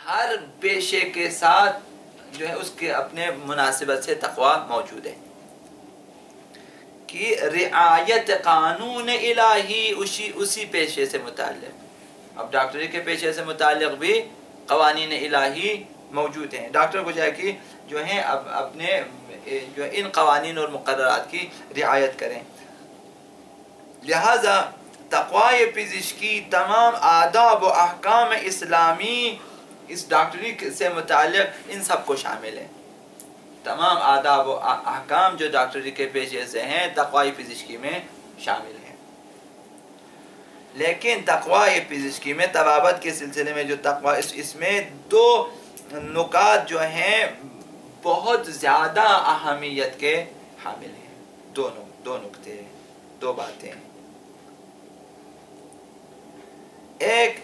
ہر پیشے کے ساتھ جو ہے اس کے اپنے مناسبت سے تقوی موجود ہے کہ رعایت قانون الہی اسی پیشے سے متعلق. اب ڈاکٹری کے پیشے سے متعلق بھی قوانین الہی موجود ہیں. ڈاکٹر کو جائے کہ جو ہیں اپنے جو ان قوانین اور مقررات کی رعایت کریں. لہذا تقوی پزشکی تمام آداب و احکام اسلامی اس ڈاکٹری سے متعلق ان سب کو شامل ہے. تمام آداب و احکام جو ڈاکٹری کے پیشے سے ہیں تقوی پزشکی میں شامل ہیں. لیکن تقوی پزشکی میں طبابت کے سلسلے میں جو تقوی اس میں دو نکات جو ہیں بہت زیادہ اہمیت کے حامل ہیں. دو نکتے، دو باتیں. ایک،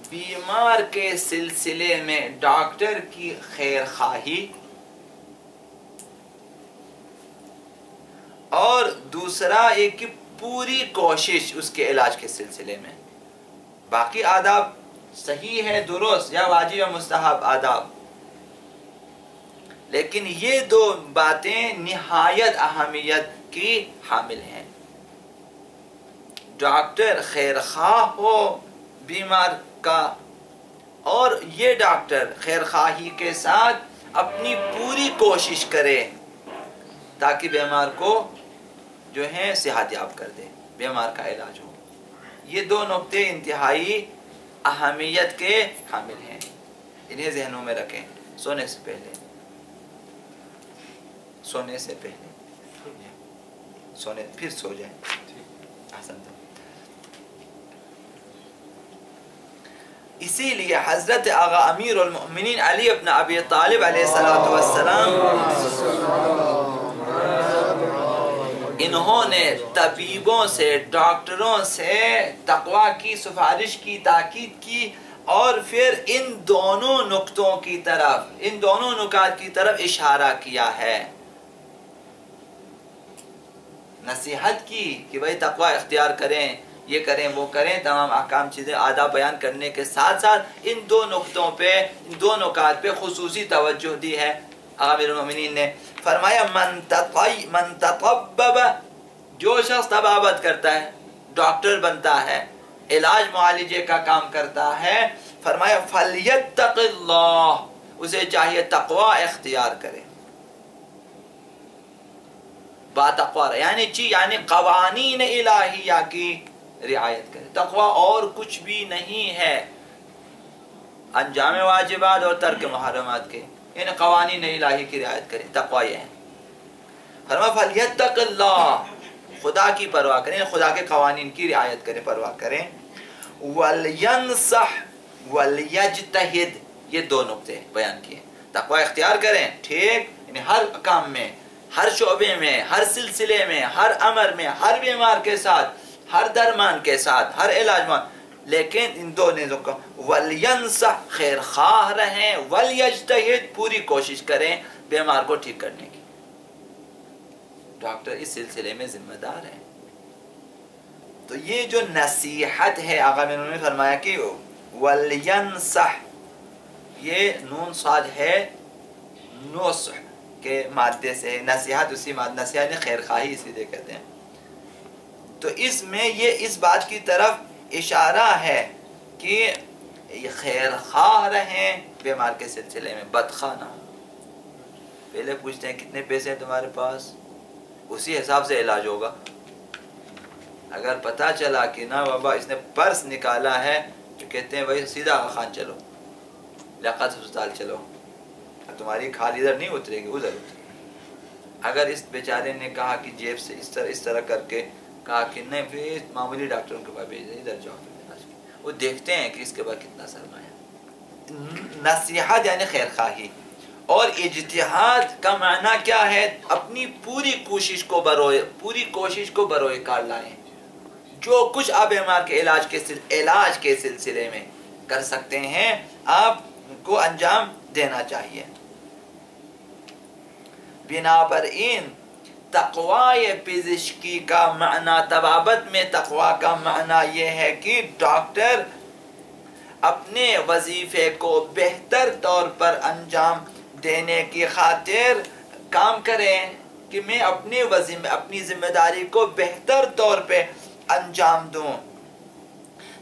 بیمار کے سلسلے میں ڈاکٹر کی خیر خواہی، اور دوسرا ایک کہ پوری کوشش اس کے علاج کے سلسلے میں. باقی آداب صحیح ہے، درست یا واجب یا مستحب آداب، لیکن یہ دو باتیں نہایت اہمیت کی حامل ہیں. ڈاکٹر خیر خواہ ہو بیمار کا، اور یہ ڈاکٹر خیر خواہی کے ساتھ اپنی پوری کوشش کرے تاکہ بیمار کو جو ہے صحت یاب کر دے، بیمار کا علاج ہو. یہ دو نکتے انتہائی اہمیت کے حامل ہیں. انہیں ذہنوں میں رکھیں سونے سے پہلے. پھر سو جائیں. احسن. اسی لیے حضرت آغا امیر المؤمنین علی ابن ابی طالب علیہ السلام انہوں نے طبیبوں سے، ڈاکٹروں سے تقوی کی سفارش کی، تاکید کی، اور پھر ان دونوں نکتوں کی طرف، ان دونوں نکات کی طرف اشارہ کیا ہے. نصیحت کی کہ بھئی تقوی اختیار کریں، یہ کریں وہ کریں، تمام احکام چیزیں آداب بیان کرنے کے ساتھ ساتھ ان دو نکتوں پہ، ان دو نکات پہ خصوصی توجہ دی ہے. امیر المؤمنین نے فرمایا من تطبب، جو شخص طبابت کرتا ہے، ڈاکٹر بنتا ہے، علاج معالجے کا کام کرتا ہے، فرمایا فلیتق اللہ، اسے چاہیے تقوی اختیار کرے. با تقوی یعنی قوانین الہیہ کی رعایت کرے. تقوی اور کچھ بھی نہیں ہے، انجام واجبات اور ترک محرمات کے، یعنی قوانین الہی کی رعایت کرے. تقوی یہ ہے. فرمایا فلیتق اللہ، خدا کی پرواہ کریں، خدا کے قوانین کی رعایت کریں، پرواہ کریں. ولینصح ولیجتہد، یہ دو نکتے بیان کیے. تقوی اختیار کریں، ٹھیک، یعنی ہر کام میں، ہر شعبے میں، ہر سلسلے میں، ہر امر میں، ہر بیمار کے ساتھ، ہر درمان کے ساتھ، ہر علاج میں، لیکن ان دو چیزوں کو ولینصح، خیر خواہ رہیں، ولیجتہد، پوری کوشش کریں بیمار کو ٹھیک کرنے کی. ڈاکٹر اس سلسلے میں ذمہ دار ہے. تو یہ جو نصیحت ہے، آقا انہوں نے فرمایا کہ ولینصح، یہ نون صاد ہے نصح کے مادے سے، نصیحت اسی مادے، نصیحت نے خیر خواہی اسی لیے کہتے ہیں. تو اس میں یہ اس بات کی طرف اشارہ ہے کہ خیر خواہ رہیں بیمار کے سلسلے میں، بدخواہ نہ ہو. پہلے پوچھتے ہیں کتنے پیسے ہیں تمہارے پاس، اسی حساب سے علاج ہوگا. اگر پتہ چلا کہ نہ بابا اس نے پرس نکالا ہے، تو کہتے ہیں بھائی سیدھا آغا خان چلو، لیاقت ہسپتال چلو، تمہاری کھال ادھر نہیں اترے گی، ادھر اترے. اگر اس بیچارے نے کہا کہ جیب سے اس طرح کر کے کہا کہ نہیں پھر معمولی ڈاکٹروں کے پاس بھیج دیں، ادھر جاؤ، وہ دیکھتے ہیں کہ اس کے بعد کتنا سرمایہ. نصیحت یعنی خیر خواہی. اور اجتہاد کا معنی کیا ہے؟ اپنی پوری کوشش کو بروئے کار لائیں. جو کچھ آپ بیمار کے علاج کے سلسلے میں کر سکتے ہیں آپ کو انجام دینا چاہیے. بنابراین تقوی پزشکی کا معنی، طبابت میں تقوی کا معنی یہ ہے کہ ڈاکٹر اپنے وظیفے کو بہتر طور پر انجام دینے کی خاطر کام کریں کہ میں اپنی ذمہ داری کو بہتر طور پہ انجام دوں،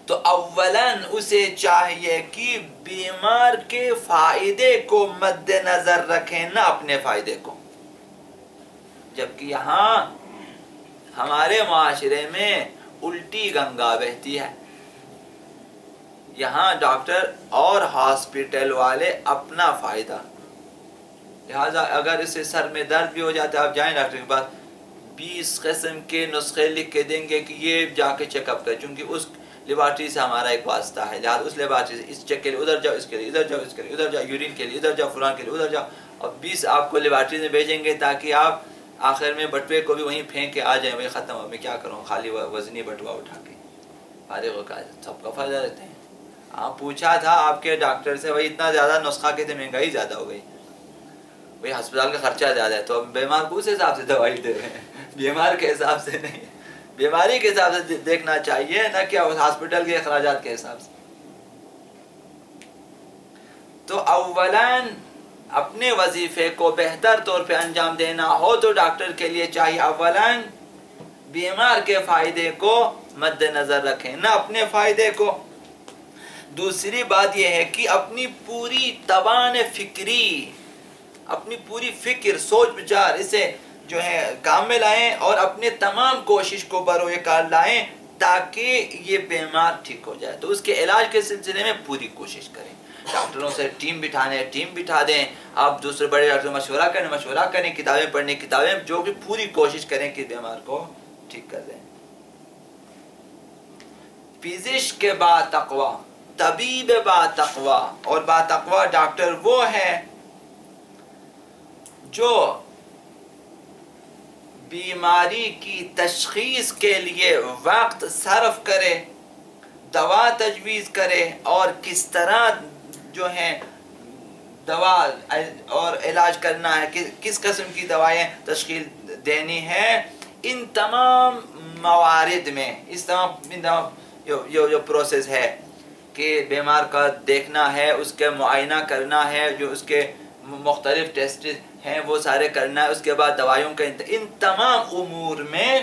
تو اولاً اسے چاہیے کہ بیمار کے فائدے کو مد نظر رکھیں، نہ اپنے فائدے کو۔ جبکہ یہاں ہمارے معاشرے میں الٹی گنگا بہتی ہے، یہاں ڈاکٹر اور ہاسپٹل والے اپنا فائدہ، لہذا اگر اسے سر میں درد بھی ہو جاتا ہے آپ جائیں ڈاکٹر کے پاس، 20 قسم کے نسخے لکھ کے دیں گے کہ یہ جا کے چیک اپ کریں، چونکہ اس لیبارٹری سے ہمارا ایک واسطہ ہے، لہٰذا اس لیبارٹری سے اس چیک کے لیے ادھر جاؤ، اس کے لیے ادھر جاؤ، اس کے لیے ادھر جاؤ، یورین کے لیے ادھر جاؤ، فلان کے لیے ادھر جاؤ، اور 20 آپ کو لیبارٹری میں بھیجیں گے تاکہ آپ آخر میں بٹوے کو بھی وہیں پھینک کے آ جائیں، وہی ختم ہو، میں کیا کروں خالی وزنی بٹوا اٹھا کے، فارغ ہو کر سب کا فائدہ دیتے ہیں۔ آپ پوچھا تھا آپ کے ڈاکٹر سے، وہی اتنا زیادہ نسخہ کہتے مہنگائی زیادہ ہو گئی، وہی ہسپتال کا خرچہ زیادہ ہے، تو اب بیمار کو اس حساب سے دوائی دے رہے ہیں، بیمار کے حساب سے نہیں، بیماری کے حساب سے دیکھنا چاہیے، نہ کہ ہاسپٹل کے اخراجات کے حساب سے۔ تو اولاً اپنے وظیفے کو بہتر طور پہ انجام دینا ہو تو ڈاکٹر کے لیے چاہیے اولاً بیمار کے فائدے کو مد نظر رکھیں، نہ اپنے فائدے کو۔ دوسری بات یہ ہے کہ اپنی پوری توان فکری، اپنی پوری فکر، سوچ بچار، اسے جو ہے کام میں لائیں اور اپنے تمام کوشش کو بروئے کار لائیں تاکہ یہ بیمار ٹھیک ہو جائے، تو اس کے علاج کے سلسلے میں پوری کوشش کریں۔ ڈاکٹروں سے ٹیم بٹھا دیں، آپ دوسرے بڑے ڈاکٹر مشورہ کریں، کتابیں پڑھنے جو کہ پوری کوشش کریں کہ بیمار کو ٹھیک کر دیں۔ پزشک کے با تقوی، طبیب با تقوی، اور با تقوی ڈاکٹر وہ ہے جو بیماری کی تشخیص کے لیے وقت صرف کرے، دوا تجویز کرے، اور کس طرح جو ہے دوا اور علاج کرنا ہے، کس قسم کی دوائیں تشخیص دینی ہے، ان تمام موارد میں اس تمام جو پروسیس ہے کہ بیمار کا دیکھنا ہے، اس کے معائنہ کرنا ہے، جو اس کے مختلف ٹیسٹ ہیں وہ سارے کرنا ہے، اس کے بعد دوائیوں کا ان تمام امور میں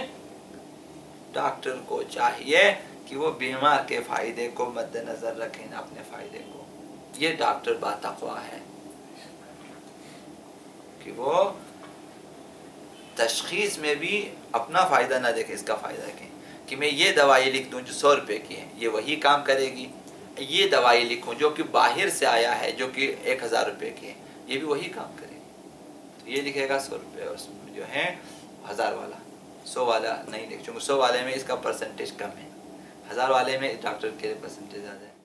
ڈاکٹر کو چاہیے کہ وہ بیمار کے فائدے کو مد نظر رکھیں، نہ اپنے فائدے کو۔ یہ ڈاکٹر با تقوی ہے کہ وہ تشخیص میں بھی اپنا فائدہ نہ دیکھیں، اس کا فائدہ دیکھیں کہ میں یہ دوائی لکھ دوں جو 100 روپے کی ہے، یہ وہی کام کرے گی، یہ دوائی لکھوں جو کہ باہر سے آیا ہے جو کہ 1000 روپے کی ہے، یہ بھی وہی کام کرے گی۔ تو یہ لکھے گا 100 روپے، اور جو ہے 1000 والا 100 والا نہیں لکھ، چونکہ 100 والے میں اس کا پرسنٹیج کم ہے، 1000 والے میں ڈاکٹر کے پرسنٹیج زیادہ ہے۔